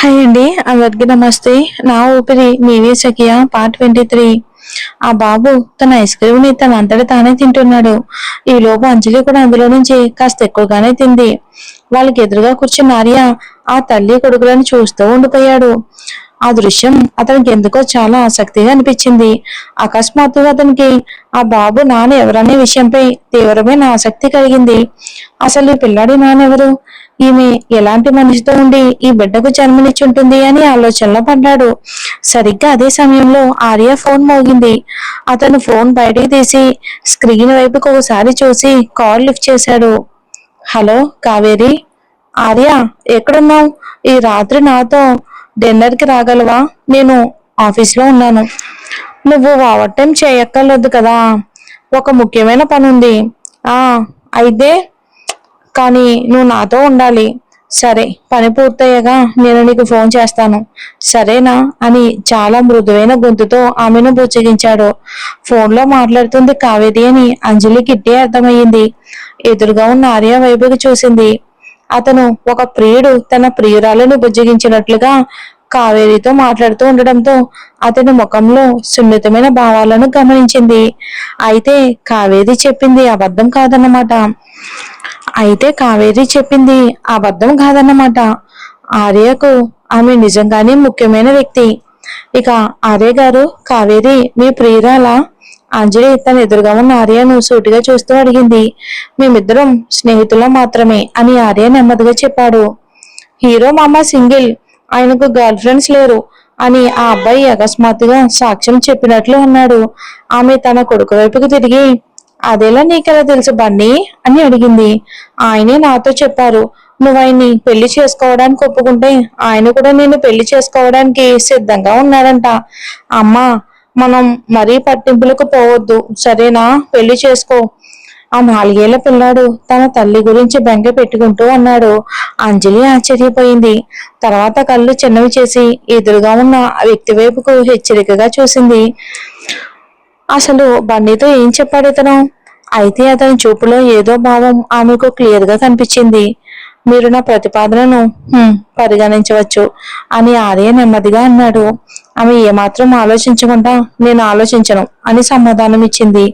Hi అండి, అందరికి నమస్తే. నా ఊపిరి మీవే సఖియ పార్ట్ 23. ఆ బాబు తన ఐస్ క్రీమ్ ని తన అంతటి తానే తింటున్నాడు. ఈ లోపు అంజలి కూడా అందులో నుంచి కాస్త ఎక్కువగానే తింది. వాళ్ళకి ఎదురుగా కూర్చున్న ఆర్య ఆ తల్లి కొడుకులను చూస్తూ ఉండిపోయాడు. ఆ దృశ్యం అతనికి ఎందుకో చాలా ఆసక్తిగా అనిపించింది. అకస్మాత్తుగా అతనికి ఆ బాబు నాన్న ఎవరనే విషయంపై తీవ్రమైన ఆసక్తి కలిగింది. అసలు ఈ పిల్లాడి నాన్నెవరు? ఈమె ఎలాంటి మనిషితో ఉండి ఈ బిడ్డకు జన్మనిచ్చుంటుంది అని ఆలోచనలో పడ్డాడు. సరిగ్గా అదే సమయంలో ఆర్య ఫోన్ మోగింది. అతను ఫోన్ బయటికి తీసి స్క్రీన్ వైపుకు ఒకసారి చూసి కాల్ లిఫ్ట్ చేశాడు. హలో కావేరి. ఆర్య, ఎక్కడున్నావు? ఈ రాత్రి నాతో డిన్నర్ కి రాగలవా? నేను ఆఫీస్లో ఉన్నాను. నువ్వు ఓవర్ టైం చేయక్కర్లేదు కదా, ఒక ముఖ్యమైన పని ఉంది. ఆ అయితే కానీ నువ్వు నాతో ఉండాలి. సరే, పని పూర్తయ్యాగా నేను నీకు ఫోన్ చేస్తాను, సరేనా అని చాలా మృదువైన గొంతుతో ఆమెను బుజ్జగించాడు. ఫోన్లో మాట్లాడుతుంది కావేరి అని అంజలికి ఇట్టే అర్థమయ్యింది. ఎదురుగా ఉన్న ఆర్య వైపుకి చూసింది. అతను ఒక ప్రియుడు తన ప్రియురాలను బుజ్జగించినట్లుగా కావేరితో మాట్లాడుతూ ఉండడంతో అతని ముఖంలో సున్నితమైన భావాలను గమనించింది. అయితే కావేరి చెప్పింది అబద్ధం కాదన్నమాట. ఆర్యకు ఆమె నిజంగానే ముఖ్యమైన వ్యక్తి. ఇక ఆర్య గారు, కావేరి మీ ప్రియురాలా? అంజలి తన ఎదురుగా ఉన్న ఆర్యను సూటిగా చూస్తూ అడిగింది. మేమిద్దరం స్నేహితులం మాత్రమే అని ఆర్య నెమ్మదిగా చెప్పాడు. హీరో మామ సింగిల్, ఆయనకు గర్ల్ ఫ్రెండ్స్ లేరు అని ఆ అబ్బాయి అకస్మాత్తుగా సాక్ష్యం చెప్పినట్లు అన్నాడు. ఆమె తన కొడుకు వైపుకు తిరిగి, అదేలా నీకెలా తెలుసు బన్నీ అని అడిగింది. ఆయనే నాతో చెప్పారు. నువ్వు ఆయన్ని పెళ్లి చేసుకోవడానికి ఒప్పుకుంటే ఆయన కూడా నేను పెళ్లి చేసుకోవడానికి సిద్ధంగా ఉన్నాడంట. అమ్మా, మనం మరీ పట్టింపులకు పోవద్దు, సరేనా? పెళ్లి చేసుకో. ఆ 4 ఏళ్ల పిల్లాడు తన తల్లి గురించి బెంగ పెట్టుకుంటూ అన్నాడు. అంజలి ఆశ్చర్యపోయింది. తర్వాత కళ్ళు చిన్నవి చేసి ఎదురుగా ఉన్న ఆ వ్యక్తి వైపుకు హెచ్చరికగా చూసింది. అసలు బన్నీతో ఏం చెప్పాడు ఇతను? అయితే అతని చూపులో ఏదో భావం ఆమెకు క్లియర్ గా కనిపించింది. మీరు నా ప్రతిపాదనను పరిగణించవచ్చు అని ఆర్య నెమ్మదిగా అన్నాడు. ఆమె ఏమాత్రం ఆలోచించకుండా నేను ఆలోచించను అని సమాధానం ఇచ్చింది.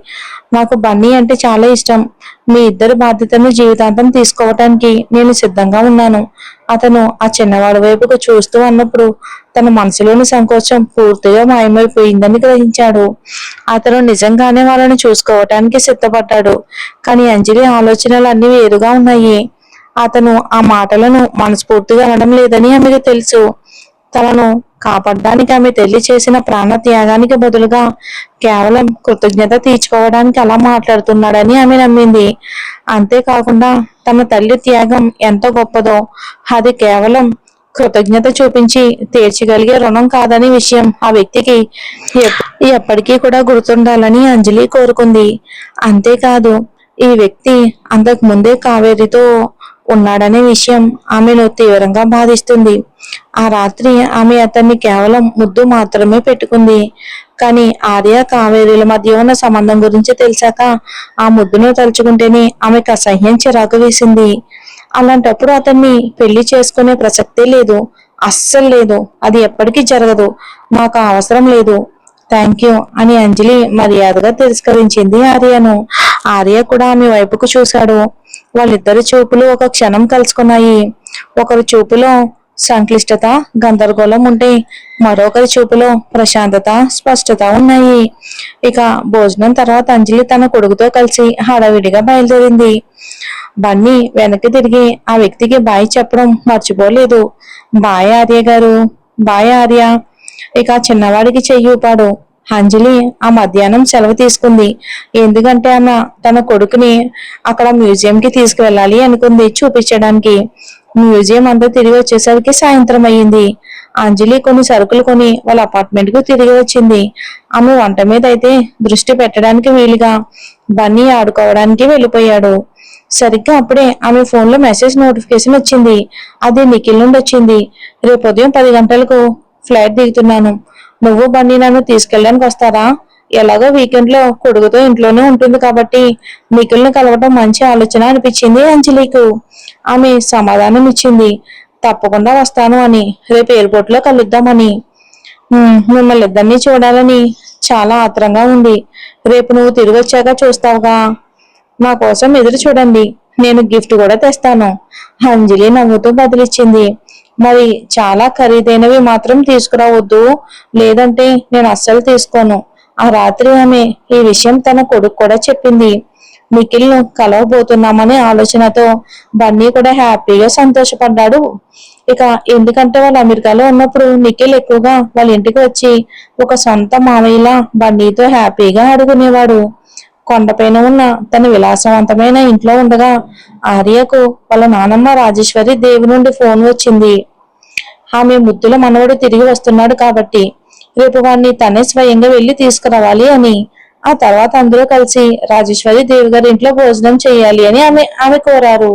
నాకు బన్నీ అంటే చాలా ఇష్టం. మీ ఇద్దరు బాధ్యతను జీవితాంతం తీసుకోవటానికి నేను సిద్ధంగా ఉన్నాను. అతను ఆ చిన్నవాడి వైపుకు చూస్తూ అన్నప్పుడు తన మనసులోని సంకోచం పూర్తిగా మాయమైపోయిందని గ్రహించాడు. అతను నిజంగానే వాళ్ళని చూసుకోవటానికి సిద్ధపడ్డాడు. కానీ అంజలి ఆలోచనలు అన్ని వేరుగా ఉన్నాయి. అతను ఆ మాటలను మనస్ఫూర్తిగా అనడం లేదని ఆమెకు తెలుసు. తనను కాపాడడానికి ఆమె తల్లి చేసిన ప్రాణ త్యాగానికి బదులుగా కేవలం కృతజ్ఞత తీర్చుకోవడానికి అలా మాట్లాడుతున్నాడని ఆమె నమ్మింది. అంతేకాకుండా తన తల్లి త్యాగం ఎంత గొప్పదో అది కేవలం కృతజ్ఞత చూపించి తీర్చగలిగే రుణం కాదని విషయం ఆ వ్యక్తికి ఎప్పటికీ కూడా గుర్తుండాలని అంజలి కోరుకుంది. అంతేకాదు, ఈ వ్యక్తి అంతకు ముందే కావేరితో ఉన్నాడనే విషయం ఆమెను తీవ్రంగా బాధిస్తుంది. ఆ రాత్రి ఆమె అతన్ని కేవలం ముద్దు మాత్రమే పెట్టుకుంది. కానీ ఆర్య కావేరీల మధ్య ఉన్న సంబంధం గురించి తెలిసాక ఆ ముద్దును తలుచుకుంటేనే ఆమెకు అసహ్యం చిరాకు వేసింది. అలాంటప్పుడు అతన్ని పెళ్లి చేసుకునే ప్రసక్తే లేదు, అస్సలు లేదు. అది ఎప్పటికీ జరగదు. నాకు అవసరం లేదు. థ్యాంక్ యూ అని అంజలి మర్యాదగా తిరస్కరించింది ఆర్యను. ఆర్య కూడా ఆమె వైపుకు చూశాడు. వాళ్ళిద్దరి చూపులు ఒక క్షణం కలుసుకున్నాయి. ఒకరి చూపులో సంక్లిష్టత, గందరగోళం ఉంటే మరొకరి చూపులో ప్రశాంతత, స్పష్టత ఉన్నాయి. ఇక భోజనం తర్వాత అంజలి తన కొడుకుతో కలిసి హడావిడిగా బయలుదేరింది. బన్నీ వెనక్కి తిరిగి ఆ వ్యక్తికి బాయ్ చెప్పడం మర్చిపోలేదు. బాయ్ ఆర్య గారు. బాయ్ ఆర్య. ఇక చిన్నవాడికి చెయ్యి ఊపాడు. అంజలి ఆ మధ్యాహ్నం సెలవు తీసుకుంది. ఎందుకంటే ఆమె తన కొడుకుని అక్కడ మ్యూజియం కి తీసుకువెళ్ళాలి అనుకుంది చూపించడానికి. మ్యూజియం అంతా తిరిగి వచ్చేసరికి సాయంత్రం అయ్యింది. అంజలి కొన్ని సరుకులు కొని వాళ్ళ అపార్ట్మెంట్ కు తిరిగి వచ్చింది. ఆమె వంట మీద అయితే దృష్టి పెట్టడానికి వీలుగా బన్నీ ఆడుకోవడానికి వెళ్ళిపోయాడు. సరిగ్గా అప్పుడే ఆమె ఫోన్ లో మెసేజ్ నోటిఫికేషన్ వచ్చింది. అది నిఖిల్ నుండి వచ్చింది. రేపు ఉదయం 10 గంటలకు ఫ్లైట్ దిగుతున్నాను. నువ్వు బన్నీ నన్ను తీసుకెళ్ళడానికి వస్తారా? ఎలాగో వీకెండ్ లో కొడుకుతో ఇంట్లోనే ఉంటుంది కాబట్టి నిఖిల్ని కలవటం మంచి ఆలోచన అనిపించింది అంజలికు. ఆమె సమాధానం ఇచ్చింది. తప్పకుండా వస్తాను అని, రేపు ఎయిర్పోర్ట్ లో కలుద్దామని. మిమ్మల్ని ఇద్దరిని చూడాలని చాలా ఆత్రంగా ఉంది. రేపు నువ్వు తిరిగి వచ్చాక చూస్తావుగా. నా కోసం ఎదురు చూడండి, నేను గిఫ్ట్ కూడా తెస్తాను. అంజలి నవ్వుతూ బదిలిచ్చింది. మరి చాలా ఖరీదైనవి మాత్రం తీసుకురావద్దు, లేదంటే నేను అస్సలు తీసుకోను. ఆ రాత్రి ఆమె ఈ విషయం తన కొడుకు కూడా చెప్పింది. నిఖిల్ ను కలవబోతున్నామనే ఆలోచనతో బన్నీ కూడా హ్యాపీగా సంతోషపడ్డాడు. ఇక ఎందుకంటే వాళ్ళు అమెరికాలో ఉన్నప్పుడు నిఖిల్ ఎక్కువగా వాళ్ళ ఇంటికి వచ్చి ఒక సొంత మామయ్యలా బన్నీతో హ్యాపీగా ఆడుకునేవాడు. కొండపైన ఉన్న తన విలాసవంతమైన ఇంట్లో ఉండగా ఆర్యకు వాళ్ళ నానమ్మ రాజేశ్వరి దేవి నుండి ఫోన్ వచ్చింది. ఆమె ముద్దుల మనవడు తిరిగి వస్తున్నాడు కాబట్టి రేపు వాడిని తనే స్వయంగా వెళ్లి తీసుకురావాలి అని. ఆ తర్వాత అందరూ కలిసి రాజేశ్వరి దేవి గారి ఇంట్లో భోజనం చేయాలి అని ఆమె కోరారు.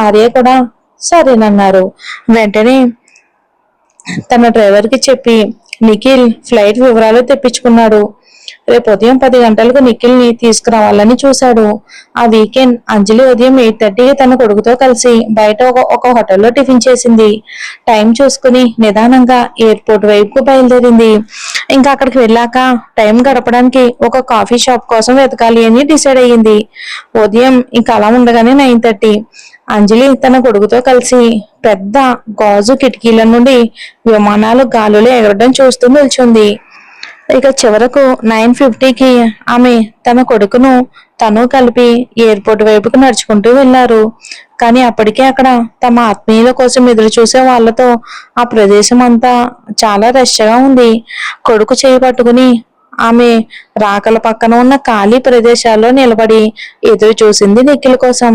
ఆర్య కూడా సరేనన్నారు. వెంటనే తన డ్రైవర్ కి చెప్పి నిఖిల్ ఫ్లైట్ వివరాలు తెప్పించుకున్నాడు. రేపు ఉదయం 10 గంటలకు నిఖిల్ ని తీసుకురావాలని చూశాడు. ఆ వీకెండ్ అంజలి ఉదయం 8:30కి తన కొడుకుతో కలిసి బయట ఒక హోటల్లో టిఫిన్ చేసింది. టైం చూసుకుని నిదానంగా ఎయిర్పోర్ట్ వైపుకు బయలుదేరింది. ఇంకా అక్కడికి వెళ్ళాక టైం గడపడానికి ఒక కాఫీ షాప్ కోసం వెతకాలి అని డిసైడ్ అయ్యింది. ఉదయం ఇంకా అలా ఉండగానే 9:30 అంజలి తన కొడుకుతో కలిసి పెద్ద గాజు కిటికీల నుండి విమానాలు గాలిలో ఎగరడం చూస్తూ నిల్చుంది. ఇక చివరకు 9:50కి ఆమె తన కొడుకును తను కలిపి ఎయిర్పోర్ట్ వైపుకు నడుచుకుంటూ వెళ్లారు. కానీ అప్పటికే అక్కడ తమ ఆత్మీయుల కోసం ఎదురు చూసే వాళ్లతో ఆ ప్రదేశం అంతా చాలా రష్గా ఉంది. కొడుకు చేయి పట్టుకుని ఆమె రాకల పక్కన ఉన్న ఖాళీ ప్రదేశాల్లో నిలబడి ఎదురు చూసింది నిఖిల్ కోసం.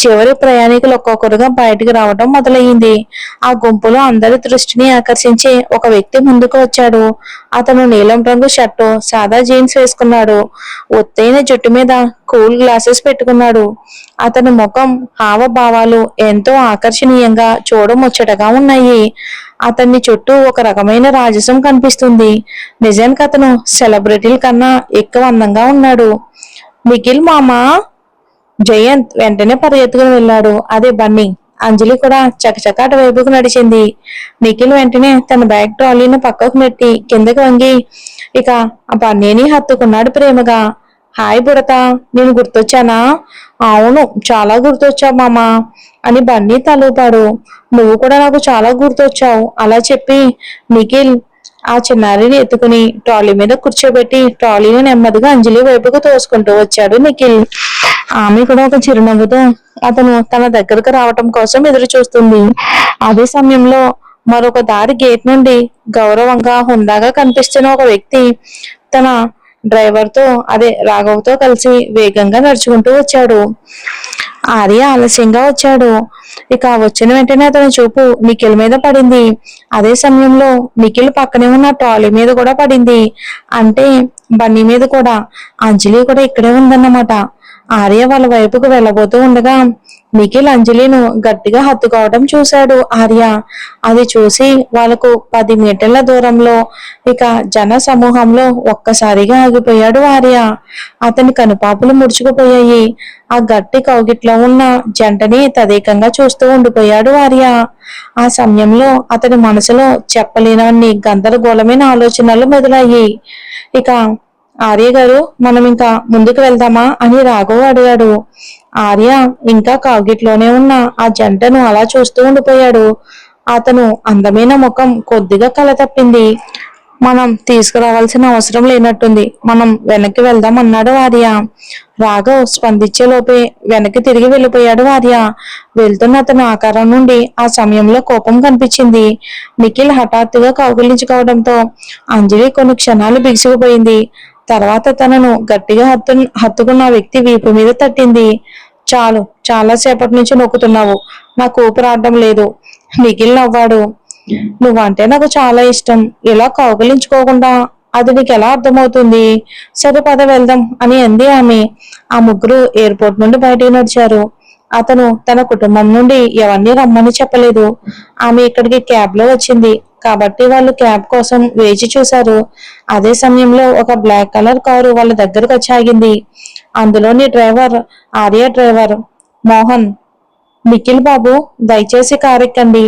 చివరి ప్రయాణికులు ఒక్కొక్కరుగా బయటికి రావడం మొదలయ్యింది. ఆ గుంపులో అందరి దృష్టిని ఆకర్షించి ఒక వ్యక్తి ముందుకు వచ్చాడు. అతను నీలం రంగు షర్టు, సాదా జీన్స్ వేసుకున్నాడు. ఒత్తైన జుట్టు మీద కూల్ గ్లాసెస్ పెట్టుకున్నాడు. అతని ముఖం హావభావాలు ఎంతో ఆకర్షణీయంగా చూడముచ్చటగా ఉన్నాయి. అతన్ని చుట్టూ ఒక రకమైన రాజసం కనిపిస్తుంది. నిజానికి అతను సెలబ్రిటీల కన్నా ఎక్కువ అందంగా ఉన్నాడు. నిఖిల్ మామా! జయంత్ వెంటనే పరిగెత్తుకుని వెళ్ళాడు. అదే బన్నీ. అంజలి కూడా చకచక అటువైపుకు నడిచింది. నిఖిల్ వెంటనే తన బ్యాగ్ ట్రాలీని పక్కకు నెట్టి కిందకి వంగి ఇక ఆ బన్నీని హత్తుకున్నాడు ప్రేమగా. హాయ్ బుడత, నేను గుర్తొచ్చానా? అవును, చాలా గుర్తొచ్చావు మామా అని బన్నీ తలూపాడు. నువ్వు కూడా నాకు చాలా గుర్తొచ్చావు. అలా చెప్పి నిఖిల్ ఆ చిన్నారిని ఎత్తుకుని ట్రాలీ మీద కూర్చోబెట్టి ట్రాలీని నెమ్మదిగా అంజలి వైపుకు తోసుకుంటూ వచ్చాడు నిఖిల్. ఆమె కూడా ఒక చిరునవ్వుతో అతను తన దగ్గరకు రావటం కోసం ఎదురు చూస్తుంది. అదే సమయంలో మరొక దారి గేట్ నుండి గౌరవంగా హుందాగా కనిపిస్తున్న ఒక వ్యక్తి తన డ్రైవర్ తో అదే రాఘవ్తో కలిసి వేగంగా నడుచుకుంటూ వచ్చాడు. ఆర్య ఆలస్యంగా వచ్చాడు. ఇక వచ్చిన వెంటనే అతని చూపు నిఖిల్ మీద పడింది. అదే సమయంలో నిఖిల్ పక్కనే ఉన్న ట్రాలీ మీద కూడా పడింది. అంటే బన్నీ మీద కూడా. అంజలి కూడా ఇక్కడే ఉందన్నమాట. ఆర్య వాళ్ళ వైపుకు వెళ్ళబోతూ ఉండగా నిఖిల్ అంజలిను గట్టిగా హత్తుకోవడం చూశాడు ఆర్య. అది చూసి వాళ్ళకు 10 మీటర్ల దూరంలో ఇక జన సమూహంలో ఒక్కసారిగా ఆగిపోయాడు ఆర్య. అతని కనుపాపులు ముడుచుకుపోయాయి. ఆ గట్టి కౌగిట్లో ఉన్న జంటని తదేకంగా చూస్తూ ఉండిపోయాడు ఆర్య. ఆ సమయంలో అతని మనసులో చెప్పలేనన్ని గందరగోళమైన ఆలోచనలు మొదలయ్యాయి. ఇక ఆర్య గారు, మనం ఇంకా ముందుకు వెళ్దామా అని రాఘవ్ అడిగాడు. ఆర్య ఇంకా కౌగిట్లోనే ఉన్న ఆ జంటను అలా చూస్తూ ఉండిపోయాడు. అతను అందమైన ముఖం కొద్దిగా కల తప్పింది. మనం తీసుకురావాల్సిన అవసరం లేనట్టుంది, మనం వెనక్కి వెళ్దాం అన్నాడు ఆర్య. రాఘవ్ స్పందించే లోపే వెనక్కి తిరిగి వెళ్ళిపోయాడు ఆర్య. వెళ్తున్న అతని ఆకారం నుండి ఆ సమయంలో కోపం కనిపించింది. నిఖిల్ హఠాత్తుగా కౌగిలించుకోవడంతో అంజలి కొన్ని క్షణాలు బిగుసుకుపోయింది. తర్వాత తనను గట్టిగా హత్తుకున్న వ్యక్తి వీపు మీద తట్టింది. చాలు, చాలా సేపటి నుంచి నొక్కుతున్నావు, నాకు ఊపిరాడడం లేదు. నిఖిల్ నవ్వాడు. నువ్వంటే నాకు చాలా ఇష్టం, ఇలా కౌగిలించుకోకుండా అది నీకు ఎలా అర్థమవుతుంది? సరే పద వెళ్దాం అని అంది ఆమె. ఆ ముగ్గురు ఎయిర్పోర్ట్ నుండి బయటికి నడిచారు. అతను తన కుటుంబం నుండి ఎవరిని రమ్మని చెప్పలేదు. ఆమె ఇక్కడికి క్యాబ్ లో వచ్చింది కాబట్టి వాళ్ళు క్యాబ్ కోసం వేచి చూశారు. అదే సమయంలో ఒక బ్లాక్ కలర్ కారు వాళ్ళ దగ్గరకు వచ్చి ఆగింది. అందులోని డ్రైవర్ ఆర్య డ్రైవర్ మోహన్. నిఖిల్ బాబు దయచేసి కారు ఎక్కండి.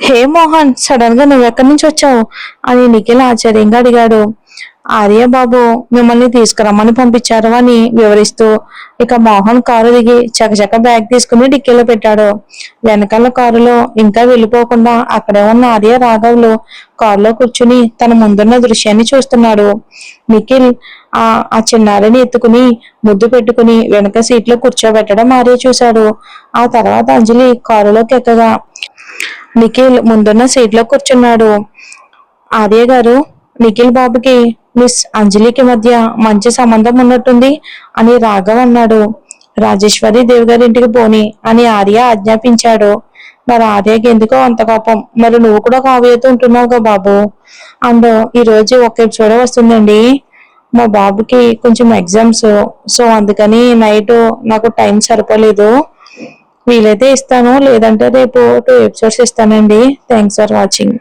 హే మోహన్, సడన్ గా నువ్వెక్కడి నుంచి వచ్చావు అని నిఖిల్ ఆశ్చర్యంగా అడిగాడు. ఆర్య బాబు మిమ్మల్ని తీసుకురమ్మని పంపించారు అని వివరిస్తూ ఇక మోహన్ కారు దిగి చకచక బ్యాగ్ తీసుకుని డిక్కీలో పెట్టాడు. వెనకాల కారులో ఇంకా వెళ్ళిపోకుండా అక్కడే ఉన్న ఆర్య రాఘవులు కారులో కూర్చుని తన ముందున్న దృశ్యాన్ని చూస్తున్నాడు. నిఖిల్ ఆ చిన్నారిని ఎత్తుకుని ముద్దు పెట్టుకుని వెనక సీట్లో కూర్చోబెట్టడం ఆర్య చూశాడు. ఆ తర్వాత అంజలి కారులోకి ఎక్కగా నిఖిల్ ముందున్న సీట్లో కూర్చున్నాడు. ఆర్య గారు, నిఖిల్ బాబుకి మిస్ అంజలికి మధ్య మంచి సంబంధం ఉన్నట్టుంది అని రాఘవ్ అన్నాడు. రాజేశ్వరి దేవి గారి ఇంటికి పోని అని ఆర్య ఆజ్ఞాపించాడు. మరి ఆర్యకి ఎందుకో అంత కోపం. మరి నువ్వు కూడా కావ్యతో ఉంటున్నావుగా బాబు. అండ్ ఈ రోజు ఒక ఎపిసోడ్ వస్తుందండి. మా బాబుకి కొంచెం ఎగ్జామ్స్, సో అందుకని నైట్ నాకు టైం సరిపోలేదు. వీలైతే ఇస్తాను, లేదంటే రేపు 2 ఎపిసోడ్స్ ఇస్తానండి. Thanks for watching.